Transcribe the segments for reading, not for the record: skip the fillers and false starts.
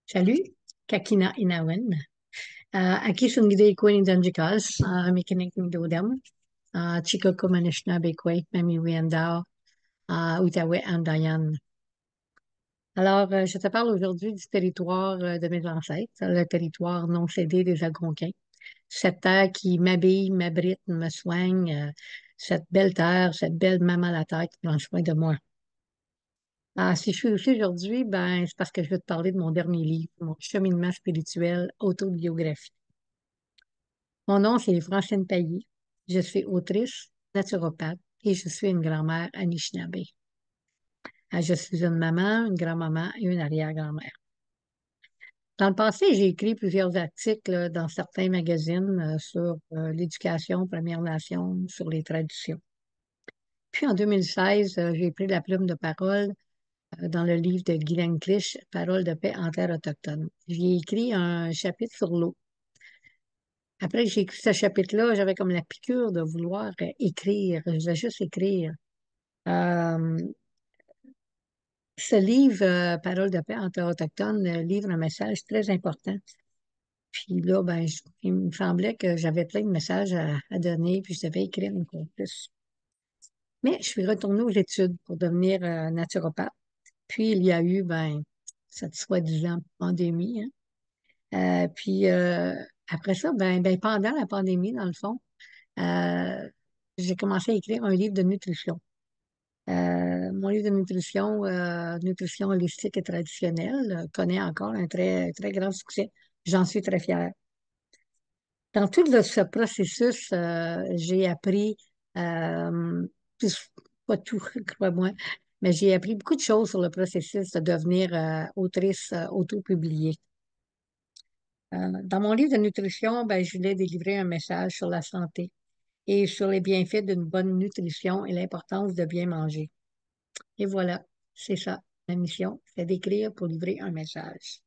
Salut, Kakina Inawen. Aquí sun gide ko ni Danjikas, mechanic ni Dodam, Chico Kumanishna Bekwe, Mami Wendao, Outaouais Andayan. Alors, je te parle aujourd'hui du territoire de mes ancêtres, le territoire non cédé des Algonquins. Cette terre qui m'habille, m'abrite, me soigne, cette belle terre, cette belle maman la terre qui prend soin de moi. Si je suis ici aujourd'hui, ben, c'est parce que je vais te parler de mon dernier livre, mon cheminement spirituel, autobiographie. Mon nom, c'est Francine Pailly. Je suis autrice, naturopathe et je suis une grand-mère Anishinaabe. Je suis une maman, une grand-maman et une arrière-grand-mère. Dans le passé, j'ai écrit plusieurs articles dans certains magazines sur l'éducation Première Nation, sur les traditions. Puis en 2016, j'ai pris la plume de parole dans le livre de Guylaine Clich, Paroles de paix en terre autochtone. J'ai écrit un chapitre sur l'eau. Après que j'ai écrit ce chapitre-là, j'avais comme la piqûre de vouloir écrire. Je voulais juste écrire. Euh, Ce livre, Paroles de paix en terre autochtone, livre un message très important. Puis là, ben, il me semblait que j'avais plein de messages à donner, puis je devais écrire encore plus. Mais je suis retournée aux études pour devenir naturopathe. Puis il y a eu, ben, cette soi-disant pandémie, hein. Puis après ça, pendant la pandémie, dans le fond, euh, j'ai commencé à écrire un livre de nutrition. Mon livre de nutrition, nutrition holistique et traditionnelle, connaît encore un très, très grand succès. J'en suis très fière. Dans ce processus, j'ai appris, euh, plus- pas tout, crois-moi, mais j'ai appris beaucoup de choses sur le processus de devenir autrice auto-publiée. Dans mon livre de nutrition, ben, je voulais délivrer un message sur la santé et sur les bienfaits d'une bonne nutrition et l'importance de bien manger. Et voilà, c'est ça. Ma mission, c'est d'écrire pour livrer un message.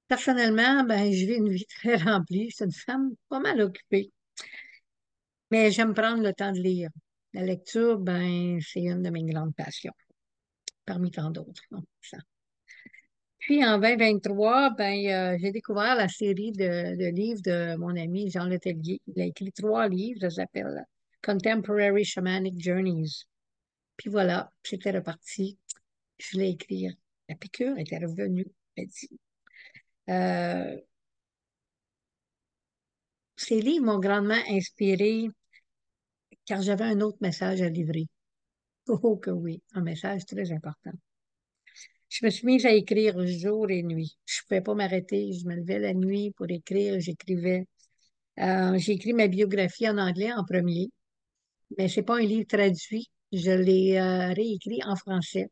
Personnellement, ben, je vis une vie très remplie. Je suis une femme pas mal occupée, mais j'aime prendre le temps de lire. La lecture, ben, c'est une de mes grandes passions, parmi tant d'autres, hein, ça. Puis en 2023, ben, j'ai découvert la série de livres de mon ami Jean Letellier. Il a écrit trois livres, ça s'appelle Contemporary Shamanic Journeys. Puis voilà, c'était reparti. Je voulais écrire. La piqûre était revenue. Elle dit. Euh, Ces livres m'ont grandement inspiré car j'avais un autre message à livrer. Oh que oui, un message très important. Je me suis mise à écrire jour et nuit. Je ne pouvais pas m'arrêter. Je me levais la nuit pour écrire, j'écrivais. J'ai écrit ma biographie en anglais en premier, mais c'est pas un livre traduit. Je l'ai réécrit en français.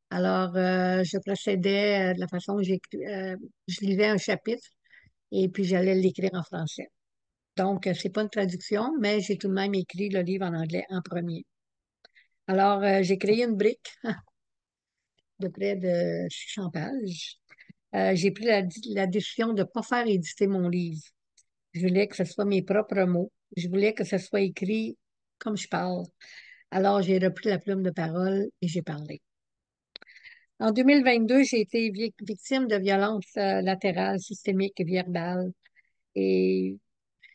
Alors, je procédais de la façon que je lisais un chapitre et puis j'allais l'écrire en français. Donc, c'est pas une traduction, mais j'ai tout de même écrit le livre en anglais en premier. Alors, j'ai créé une brique de près de 600 pages. J'ai pris la décision de ne pas faire éditer mon livre. Je voulais que ce soit mes propres mots. Je voulais que ce soit écrit comme je parle. Alors, j'ai repris la plume de parole et j'ai parlé. En 2022, j'ai été victime de violences latérales, systémiques, et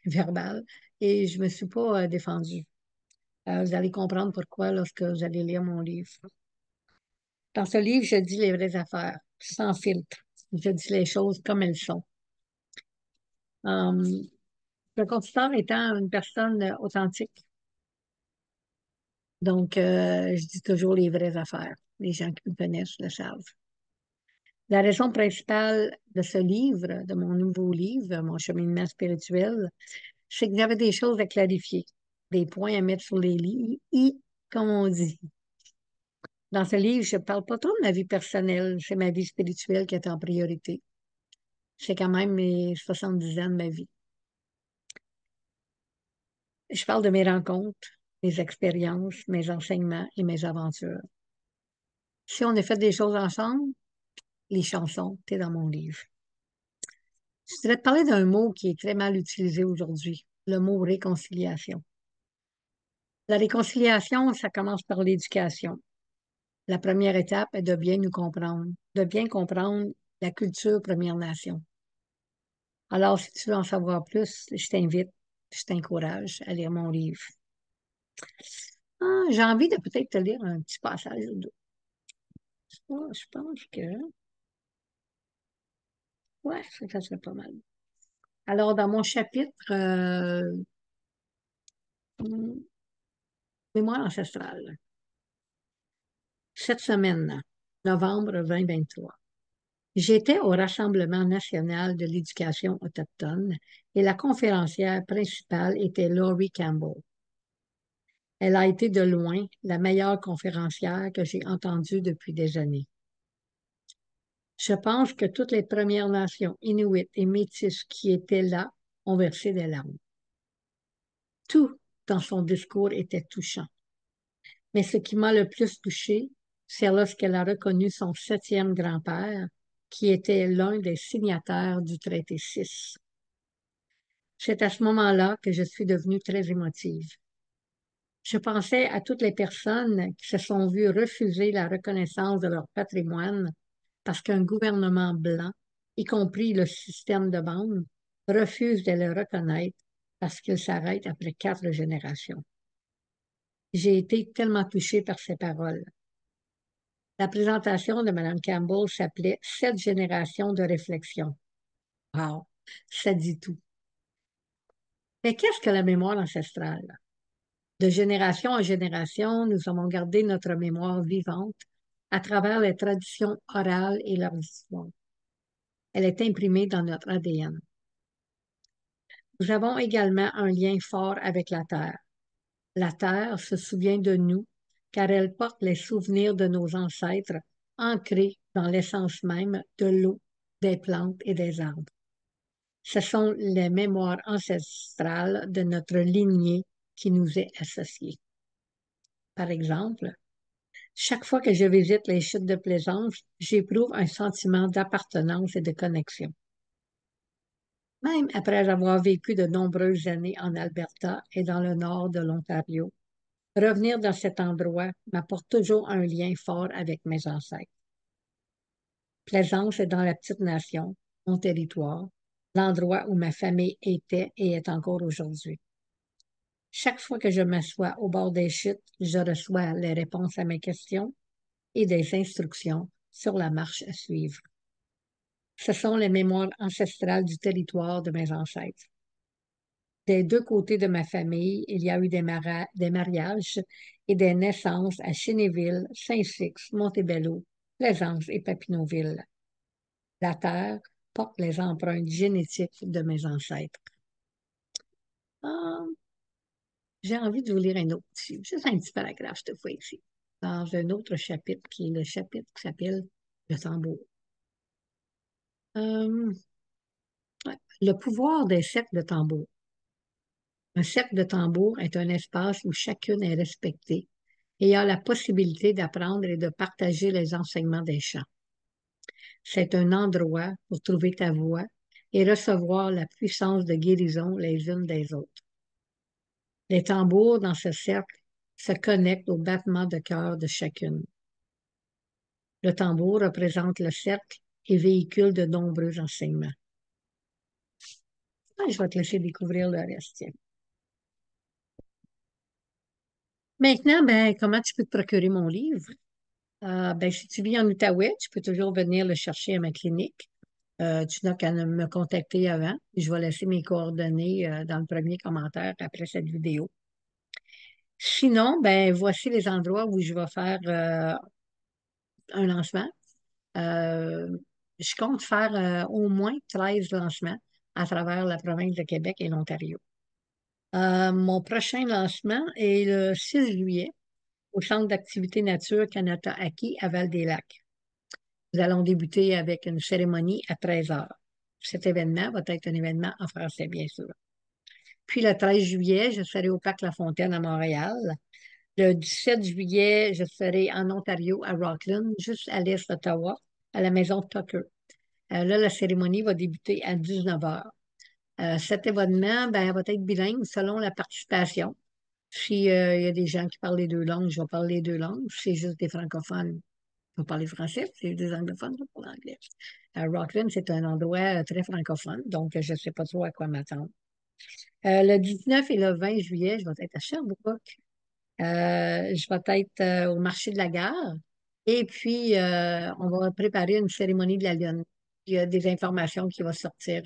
verbales, et je me suis pas défendue. Vous allez comprendre pourquoi lorsque vous allez lire mon livre. Dans ce livre, je dis les vraies affaires, sans filtre. Je dis les choses comme elles sont. Je me considère étant une personne authentique. Donc, je dis toujours les vraies affaires. Les gens qui me connaissent le savent. La raison principale de ce livre, de mon nouveau livre, Mon cheminement spirituel, c'est qu'il y avait des choses à clarifier, des points à mettre sur les i, comme on dit. Dans ce livre, je ne parle pas trop de ma vie personnelle, c'est ma vie spirituelle qui est en priorité. C'est quand même mes 70 ans de ma vie. Je parle de mes rencontres, mes expériences, mes enseignements et mes aventures. Si on a fait des choses ensemble, les chansons, c'est dans mon livre. Je voudrais te parler d'un mot qui est très mal utilisé aujourd'hui, le mot réconciliation. La réconciliation, ça commence par l'éducation. La première étape est de bien nous comprendre, de bien comprendre la culture Première Nation. Alors, si tu veux en savoir plus, je t'invite, je t'encourage à lire mon livre. Ah, j'ai envie de peut-être te lire un petit passage ou deux. Je pense que, ouais, ça serait pas mal. Alors, dans mon chapitre hmm, Mémoire ancestrale, cette semaine, novembre 2023, j'étais au Rassemblement national de l'éducation autochtone et la conférencière principale était Laurie Campbell. Elle a été de loin la meilleure conférencière que j'ai entendue depuis des années. Je pense que toutes les Premières Nations, Inuits et Métis qui étaient là ont versé des larmes. Tout dans son discours était touchant. Mais ce qui m'a le plus touché, c'est lorsqu'elle a reconnu son septième grand-père, qui était l'un des signataires du traité 6. C'est à ce moment-là que je suis devenue très émotive. Je pensais à toutes les personnes qui se sont vues refuser la reconnaissance de leur patrimoine parce qu'un gouvernement blanc, y compris le système de bande, refuse de le reconnaître parce qu'il s'arrête après 4 générations. J'ai été tellement touchée par ces paroles. La présentation de Mme Campbell s'appelait Sept générations de réflexion. Wow, ça dit tout. Mais qu'est-ce que la mémoire ancestrale? De génération en génération, nous avons gardé notre mémoire vivante à travers les traditions orales et leur histoire. Elle est imprimée dans notre ADN. Nous avons également un lien fort avec la Terre. La Terre se souvient de nous car elle porte les souvenirs de nos ancêtres ancrés dans l'essence même de l'eau, des plantes et des arbres. Ce sont les mémoires ancestrales de notre lignée qui nous est associée. Par exemple, chaque fois que je visite les chutes de Plaisance, j'éprouve un sentiment d'appartenance et de connexion. Même après avoir vécu de nombreuses années en Alberta et dans le nord de l'Ontario, revenir dans cet endroit m'apporte toujours un lien fort avec mes ancêtres. Plaisance est dans la petite nation, mon territoire, l'endroit où ma famille était et est encore aujourd'hui. Chaque fois que je m'assois au bord des chutes, je reçois les réponses à mes questions et des instructions sur la marche à suivre. Ce sont les mémoires ancestrales du territoire de mes ancêtres. Des deux côtés de ma famille, il y a eu des mariages et des naissances à Chénéville, Saint-Six, Montebello, Plaisance et Papineauville. La terre porte les empreintes génétiques de mes ancêtres. Ah, j'ai envie de vous lire un autre, juste un petit paragraphe cette fois ici, dans un autre chapitre qui est le chapitre qui s'appelle Le tambour. Euh, ouais. Le pouvoir des cercles de tambour. Un cercle de tambour est un espace où chacune est respectée et a la possibilité d'apprendre et de partager les enseignements des chants. C'est un endroit pour trouver ta voix et recevoir la puissance de guérison les unes des autres. Les tambours dans ce cercle se connectent au battement de cœur de chacune. Le tambour représente le cercle et véhicule de nombreux enseignements. Ah, je vais te laisser découvrir le reste. Tiens. Maintenant, ben, comment tu peux te procurer mon livre? Ben, si tu vis en Outaouais, tu peux toujours venir le chercher à ma clinique. Tu n'as qu'à me contacter avant. Je vais laisser mes coordonnées dans le premier commentaire après cette vidéo. Sinon, ben, voici les endroits où je vais faire un lancement. Euh, je compte faire au moins 13 lancements à travers la province de Québec et l'Ontario. Mon prochain lancement est le 6 juillet au Centre d'activité nature Canada Acquis à Val-des-Lacs. Nous allons débuter avec une cérémonie à 13 heures. Cet événement va être un événement en français, bien sûr. Puis le 13 juillet, je serai au Parc La Fontaine à Montréal. Le 17 juillet, je serai en Ontario, à Rockland, juste à l'est d'Ottawa, à la maison Tucker. Là, la cérémonie va débuter à 19 heures. Cet événement, ben, va être bilingue selon la participation. Si, il y a des gens qui parlent les deux langues, je vais parler les deux langues. Si c'est juste des francophones, Vous parlez français, c'est des anglophones qui parlent anglais. Rockland, c'est un endroit très francophone, donc je ne sais pas trop à quoi m'attendre. Le 19 et le 20 juillet, je vais être à Sherbrooke. Je vais être au marché de la gare. Et puis, on va préparer une cérémonie de la Lune. Il y a des informations qui vont sortir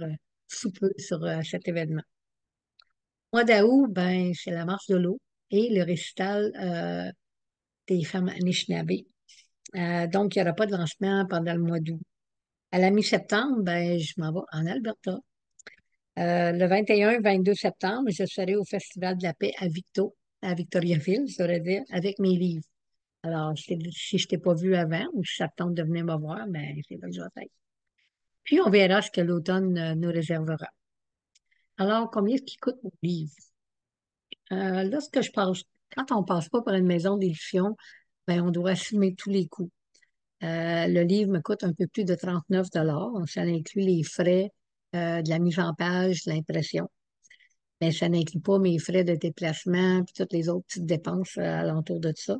sous peu sur cet événement. Au mois d'août, ben, c'est la marche de l'eau et le récital des femmes Anishinaabe. Donc, il n'y aura pas de lancement pendant le mois d'août. À la mi-septembre, ben, je m'en vais en Alberta. Le 21-22 septembre, je serai au Festival de la paix à Victoriaville, je devrais dire, avec mes livres. Alors, si je ne t'ai pas vu avant ou si ça te tente de venir me voir, ben, c'est là que je vais être. Puis, on verra ce que l'automne nous réservera. Alors, combien est-ce qu'il coûte mon livre? Lorsque je passe, quand on ne passe pas par une maison d'édition, ben, on doit assumer tous les coûts. Le livre me coûte un peu plus de 39 dollars. Ça inclut les frais de la mise en page, de l'impression. Mais ça n'inclut pas mes frais de déplacement puis toutes les autres petites dépenses alentour de ça.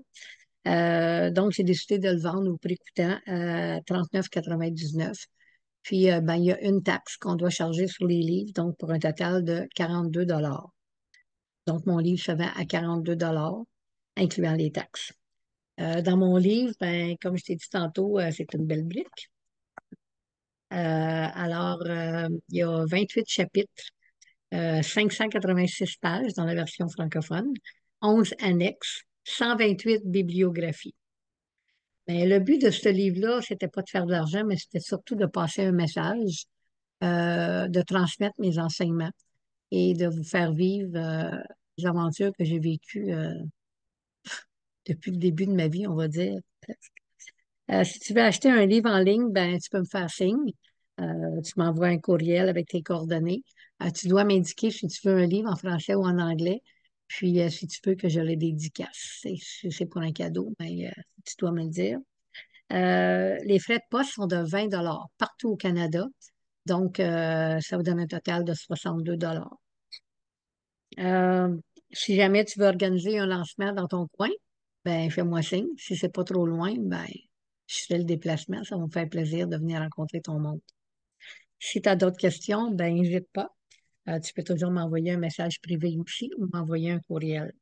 Donc, j'ai décidé de le vendre au prix coûtant 39,99. Puis, ben, il y a une taxe qu'on doit charger sur les livres, donc pour un total de 42 dollars. Donc, mon livre se vend à 42 dollars, incluant les taxes. Dans mon livre, ben, comme je t'ai dit tantôt, c'est une belle brique. Il y a 28 chapitres, 586 pages dans la version francophone, 11 annexes, 128 bibliographies. Mais le but de ce livre-là, c'était pas de faire de l'argent, mais c'était surtout de passer un message, de transmettre mes enseignements et de vous faire vivre les aventures que j'ai vécues depuis le début de ma vie, on va dire. Si tu veux acheter un livre en ligne, ben, tu peux me faire signe. Tu m'envoies un courriel avec tes coordonnées. Tu dois m'indiquer si tu veux un livre en français ou en anglais. Puis, si tu peux que je le dédicace. Si c'est pour un cadeau, ben, tu dois me le dire. Les frais de poste sont de 20 dollars partout au Canada. Donc, ça vous donne un total de 62 dollars. Euh, Si jamais tu veux organiser un lancement dans ton coin, ben fais-moi signe. Si c'est pas trop loin, ben je fais le déplacement. Ça va me faire plaisir de venir rencontrer ton monde. Si tu as d'autres questions, ben n'hésite pas. Tu peux toujours m'envoyer un message privé aussi ou m'envoyer un courriel.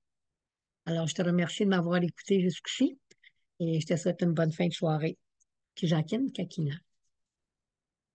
Alors, je te remercie de m'avoir écouté jusqu'ici et je te souhaite une bonne fin de soirée. Puis Jacqueline Kakina.